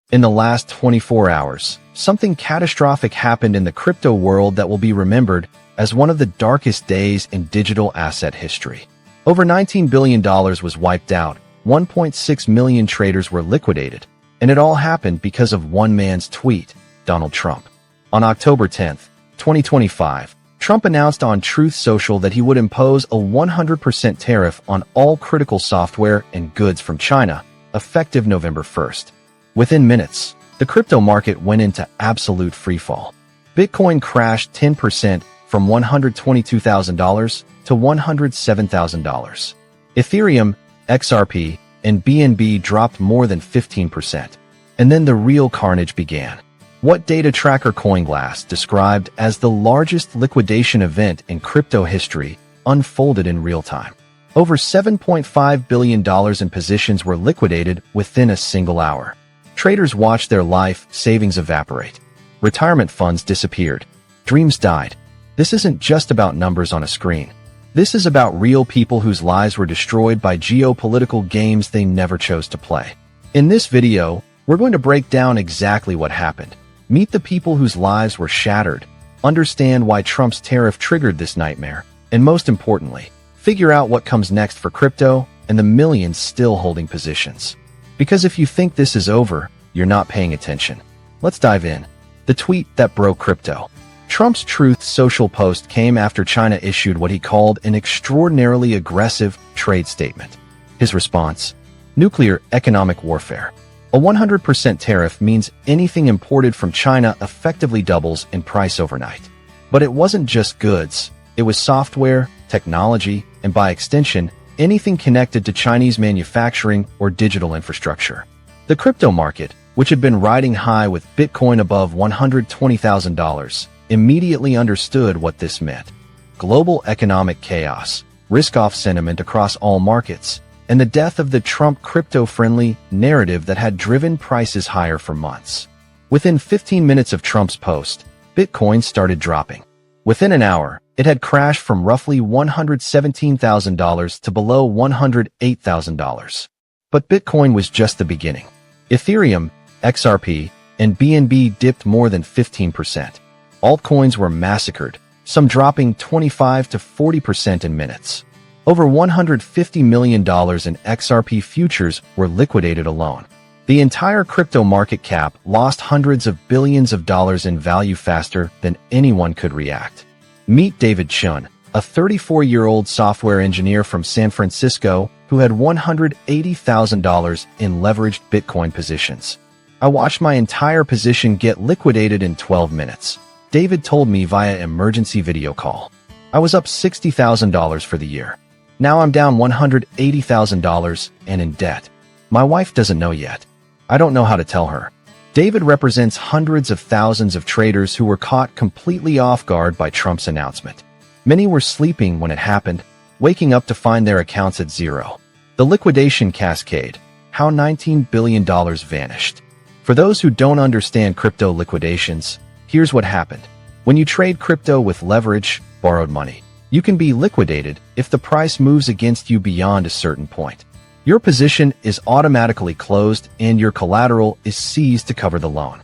In the last 24 hours, something catastrophic happened in the crypto world that will be remembered as one of the darkest days in digital asset history. Over $19 billion was wiped out, 1.6 million traders were liquidated, and it all happened because of one man's tweet, Donald Trump. On October 10, 2025, Trump announced on Truth Social that he would impose a 100% tariff on all critical software and goods from China, effective November 1st. Within minutes, the crypto market went into absolute freefall. Bitcoin crashed 10% from $122,000 to $107,000. Ethereum, XRP, and BNB dropped more than 15%. And then the real carnage began. What data tracker CoinGlass described as the largest liquidation event in crypto history unfolded in real time. Over $7.5 billion in positions were liquidated within a single hour. Traders watched their life savings evaporate. Retirement funds disappeared. Dreams died. This isn't just about numbers on a screen. This is about real people whose lives were destroyed by geopolitical games they never chose to play. In this video, we're going to break down exactly what happened. Meet the people whose lives were shattered, understand why Trump's tariff triggered this nightmare, and most importantly, figure out what comes next for crypto and the millions still holding positions. Because if you think this is over, you're not paying attention. Let's dive in. The tweet that broke crypto. Trump's Truth Social post came after China issued what he called an extraordinarily aggressive trade statement. His response? Nuclear economic warfare. A 100% tariff means anything imported from China effectively doubles in price overnight. But it wasn't just goods. It was software, technology, and by extension, anything connected to Chinese manufacturing or digital infrastructure. The crypto market, which had been riding high with Bitcoin above $120,000, immediately understood what this meant. Global economic chaos, risk-off sentiment across all markets, and the death of the Trump crypto-friendly narrative that had driven prices higher for months. Within 15 minutes of Trump's post, Bitcoin started dropping. Within an hour, it had crashed from roughly $117,000 to below $108,000. But Bitcoin was just the beginning. Ethereum, XRP, and BNB dipped more than 15%. Altcoins were massacred, some dropping 25 to 40% in minutes. Over $150 million in XRP futures were liquidated alone. The entire crypto market cap lost hundreds of billions of dollars in value faster than anyone could react. Meet David Chun, a 34-year-old software engineer from San Francisco who had $180,000 in leveraged Bitcoin positions. I watched my entire position get liquidated in 12 minutes. David told me via emergency video call. I was up $60,000 for the year. Now I'm down $180,000 and in debt. My wife doesn't know yet. I don't know how to tell her. David represents hundreds of thousands of traders who were caught completely off guard by Trump's announcement. Many were sleeping when it happened, waking up to find their accounts at zero. The liquidation cascade, how $19 billion vanished. For those who don't understand crypto liquidations, here's what happened. When you trade crypto with leverage, borrowed money, you can be liquidated if the price moves against you beyond a certain point. Your position is automatically closed and your collateral is seized to cover the loan.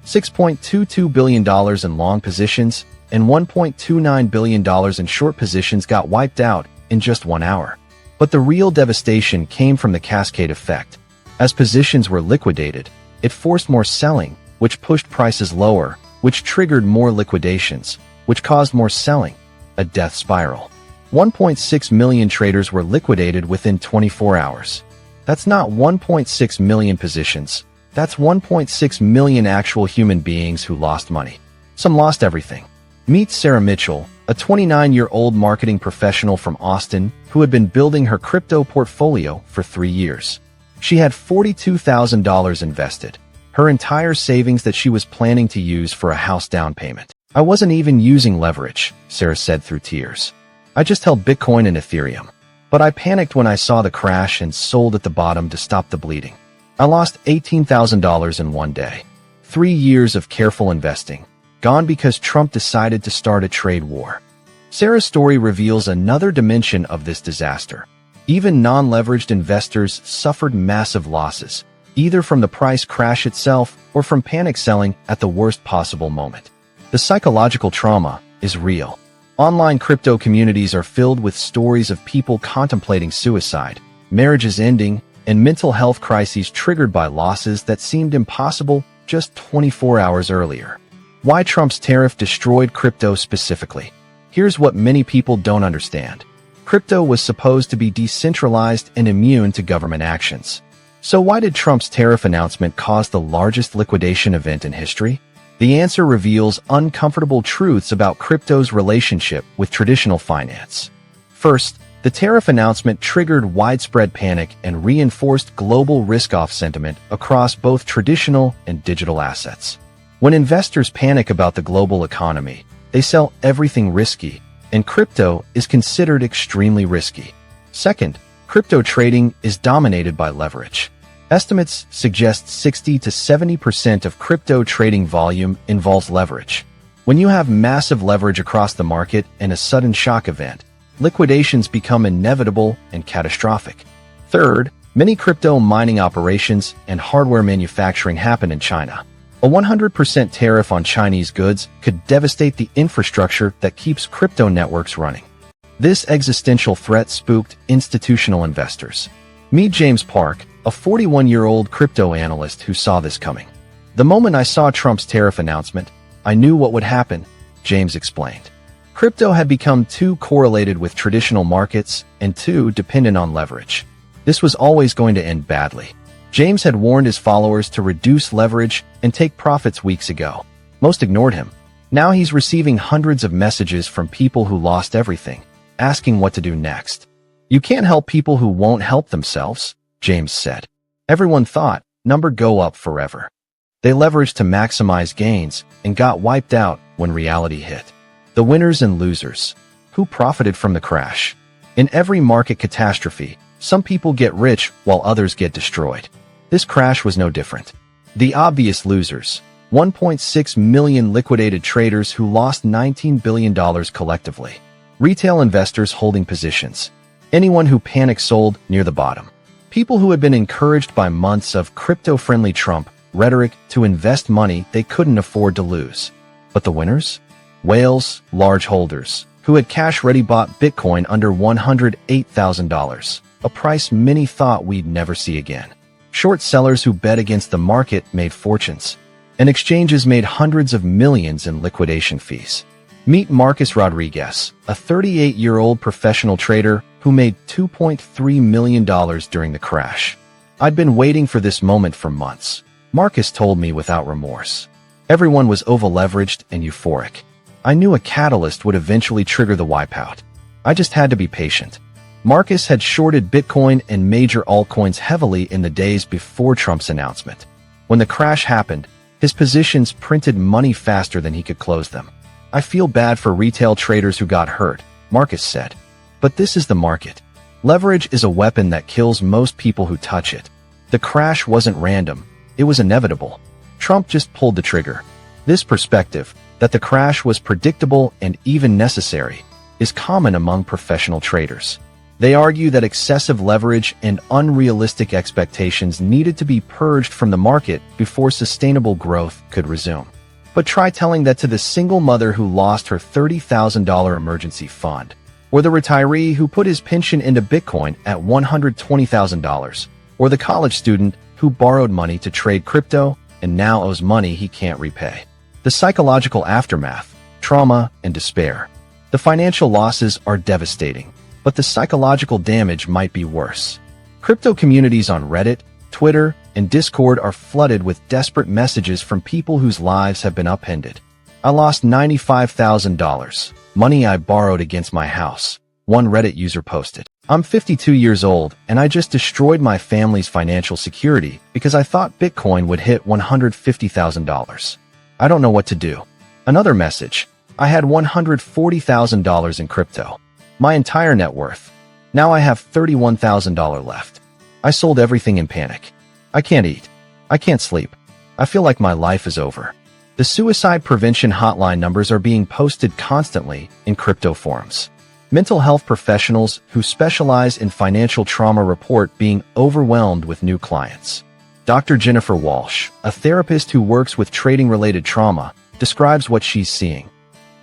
$6.22 billion in long positions and $1.29 billion in short positions got wiped out in just 1 hour. But the real devastation came from the cascade effect. As positions were liquidated, it forced more selling, which pushed prices lower, which triggered more liquidations, which caused more selling. A death spiral. 1.6 million traders were liquidated within 24 hours. That's not 1.6 million positions. That's 1.6 million actual human beings who lost money. Some lost everything. Meet Sarah Mitchell, a 29-year-old marketing professional from Austin who had been building her crypto portfolio for 3 years. She had $42,000 invested, her entire savings that she was planning to use for a house down payment. I wasn't even using leverage, Sarah said through tears. I just held Bitcoin and Ethereum. But I panicked when I saw the crash and sold at the bottom to stop the bleeding. I lost $18,000 in 1 day. 3 years of careful investing, gone because Trump decided to start a trade war. Sarah's story reveals another dimension of this disaster. Even non-leveraged investors suffered massive losses. either from the price crash itself or from panic selling at the worst possible moment. The psychological trauma is real. Online crypto communities are filled with stories of people contemplating suicide, marriages ending, and mental health crises triggered by losses that seemed impossible just 24 hours earlier. Why Trump's tariff destroyed crypto specifically? Here's what many people don't understand. Crypto was supposed to be decentralized and immune to government actions. So why did Trump's tariff announcement cause the largest liquidation event in history? The answer reveals uncomfortable truths about crypto's relationship with traditional finance. First, the tariff announcement triggered widespread panic and reinforced global risk-off sentiment across both traditional and digital assets. When investors panic about the global economy, they sell everything risky, and crypto is considered extremely risky. Second, crypto trading is dominated by leverage. Estimates suggest 60 to 70% of crypto trading volume involves leverage. When you have massive leverage across the market and a sudden shock event, liquidations become inevitable and catastrophic. Third, many crypto mining operations and hardware manufacturing happen in China. A 100% tariff on Chinese goods could devastate the infrastructure that keeps crypto networks running. This existential threat spooked institutional investors. Meet James Park, a 41-year-old crypto analyst who saw this coming. The moment I saw Trump's tariff announcement, I knew what would happen, James explained. Crypto had become too correlated with traditional markets and too dependent on leverage. This was always going to end badly. James had warned his followers to reduce leverage and take profits weeks ago. Most ignored him. Now he's receiving hundreds of messages from people who lost everything, asking what to do next. You can't help people who won't help themselves, James said. Everyone thought, number go up forever. They leveraged to maximize gains and got wiped out when reality hit. The winners and losers. Who profited from the crash? In every market catastrophe, some people get rich while others get destroyed. This crash was no different. The obvious losers. 1.6 million liquidated traders who lost $19 billion collectively. Retail investors holding positions. Anyone who panic sold near the bottom. People who had been encouraged by months of crypto-friendly Trump rhetoric to invest money they couldn't afford to lose. But the winners? Whales, large holders, who had cash-ready bought Bitcoin under $108,000, a price many thought we'd never see again. Short sellers who bet against the market made fortunes, and exchanges made hundreds of millions in liquidation fees. Meet Marcus Rodriguez, a 38-year-old professional trader who made $2.3 million during the crash. I'd been waiting for this moment for months, Marcus told me without remorse. Everyone was over-leveraged and euphoric. I knew a catalyst would eventually trigger the wipeout. I just had to be patient. Marcus had shorted Bitcoin and major altcoins heavily in the days before Trump's announcement. When the crash happened, his positions printed money faster than he could close them. I feel bad for retail traders who got hurt, Marcus said. But this is the market. Leverage is a weapon that kills most people who touch it. The crash wasn't random. It was inevitable. Trump just pulled the trigger. This perspective, that the crash was predictable and even necessary, is common among professional traders. They argue that excessive leverage and unrealistic expectations needed to be purged from the market before sustainable growth could resume. But try telling that to the single mother who lost her $30,000 emergency fund, or the retiree who put his pension into Bitcoin at $120,000, or the college student who borrowed money to trade crypto and now owes money he can't repay. The psychological aftermath, trauma, and despair. The financial losses are devastating, but the psychological damage might be worse. Crypto communities on Reddit, Twitter, and Discord are flooded with desperate messages from people whose lives have been upended. I lost $95,000, money I borrowed against my house, one Reddit user posted. I'm 52 years old, and I just destroyed my family's financial security because I thought Bitcoin would hit $150,000. I don't know what to do. Another message. I had $140,000 in crypto. My entire net worth. Now I have $31,000 left. I sold everything in panic. I can't eat. I can't sleep. I feel like my life is over. The suicide prevention hotline numbers are being posted constantly in crypto forums. Mental health professionals who specialize in financial trauma report being overwhelmed with new clients. Dr. Jennifer Walsh, a therapist who works with trading-related trauma, describes what she's seeing.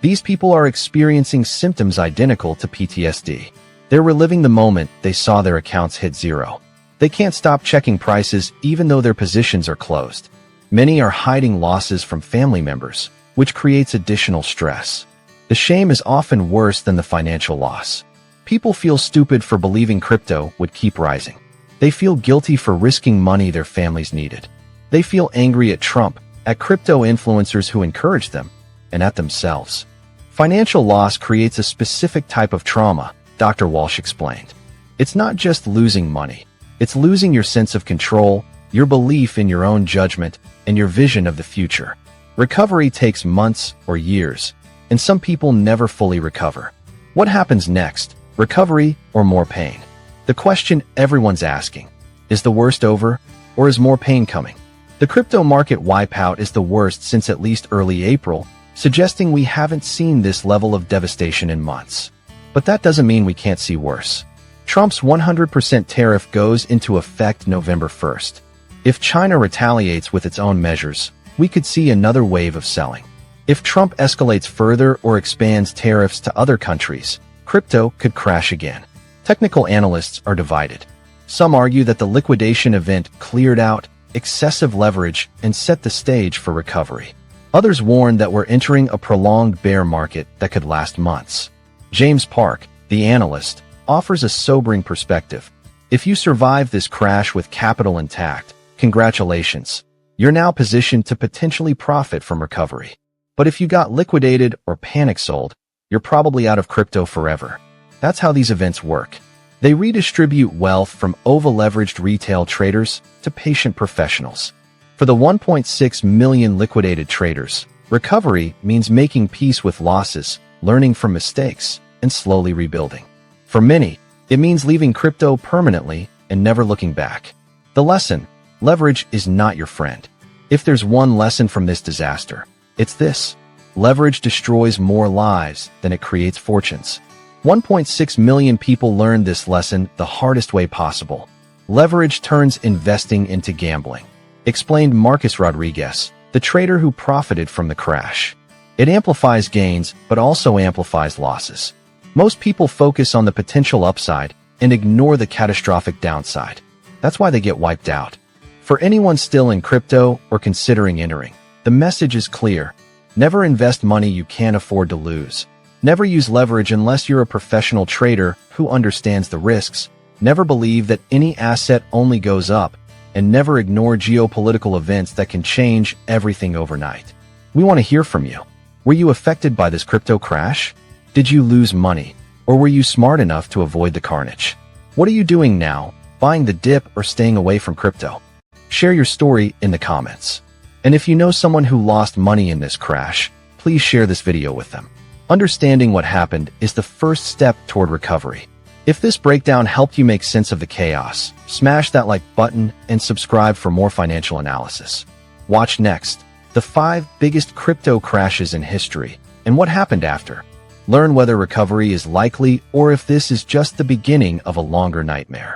These people are experiencing symptoms identical to PTSD. They're reliving the moment they saw their accounts hit zero. They can't stop checking prices even though their positions are closed. Many are hiding losses from family members, which creates additional stress. The shame is often worse than the financial loss. People feel stupid for believing crypto would keep rising. They feel guilty for risking money their families needed. They feel angry at Trump, at crypto influencers who encourage them, and at themselves. Financial loss creates a specific type of trauma, Dr. Walsh explained. It's not just losing money. It's losing your sense of control, your belief in your own judgment, and your vision of the future. Recovery takes months or years, and some people never fully recover. What happens next? Recovery or more pain? The question everyone's asking. Is the worst over, or is more pain coming? The crypto market wipeout is the worst since at least early April, suggesting we haven't seen this level of devastation in months. But that doesn't mean we can't see worse. Trump's 100% tariff goes into effect November 1st. If China retaliates with its own measures, we could see another wave of selling. If Trump escalates further or expands tariffs to other countries, crypto could crash again. Technical analysts are divided. Some argue that the liquidation event cleared out excessive leverage and set the stage for recovery. Others warn that we're entering a prolonged bear market that could last months. James Park, the analyst, offers a sobering perspective. If you survive this crash with capital intact, congratulations. You're now positioned to potentially profit from recovery. But if you got liquidated or panic sold, you're probably out of crypto forever. That's how these events work. They redistribute wealth from over-leveraged retail traders to patient professionals. For the 1.6 million liquidated traders, recovery means making peace with losses, learning from mistakes, and slowly rebuilding. For many, it means leaving crypto permanently and never looking back. The lesson: leverage is not your friend. If there's one lesson from this disaster, it's this: leverage destroys more lives than it creates fortunes. 1.6 million people learned this lesson the hardest way possible. Leverage turns investing into gambling, explained Marcus Rodriguez, the trader who profited from the crash. It amplifies gains, but also amplifies losses. Most people focus on the potential upside and ignore the catastrophic downside. That's why they get wiped out. For anyone still in crypto or considering entering, the message is clear. Never invest money you can't afford to lose. Never use leverage unless you're a professional trader who understands the risks. Never believe that any asset only goes up, and never ignore geopolitical events that can change everything overnight. We want to hear from you. Were you affected by this crypto crash? Did you lose money? Or were you smart enough to avoid the carnage? What are you doing now, buying the dip or staying away from crypto? Share your story in the comments. And if you know someone who lost money in this crash, please share this video with them. Understanding what happened is the first step toward recovery. If this breakdown helped you make sense of the chaos, smash that like button and subscribe for more financial analysis. Watch next: the 5 biggest crypto crashes in history and what happened after. Learn whether recovery is likely or if this is just the beginning of a longer nightmare.